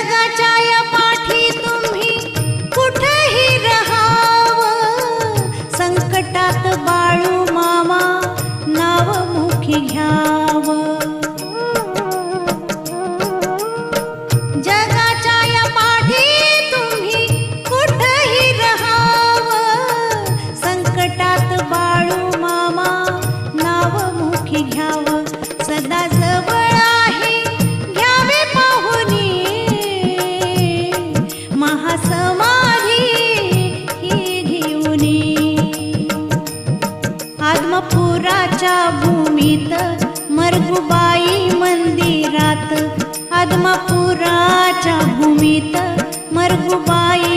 जगाच्या या पाठी तुम्ही कुठेही रहावं, संकटात बाळू मामा नाव मुखी घ्यावं. जगाच्या या पाठी तुम्ही कुठेही रहावं, संकटात बाळू मामा नाव मुखी घ्यावं. सदा जवळ आहे घ्यावे पाहुनी, महासमाधी ही घेऊनी. आदमापुराच्या भूमीत मरगुबाई मंदिरात, आदमापुराच्या भूमीत मरगुबाई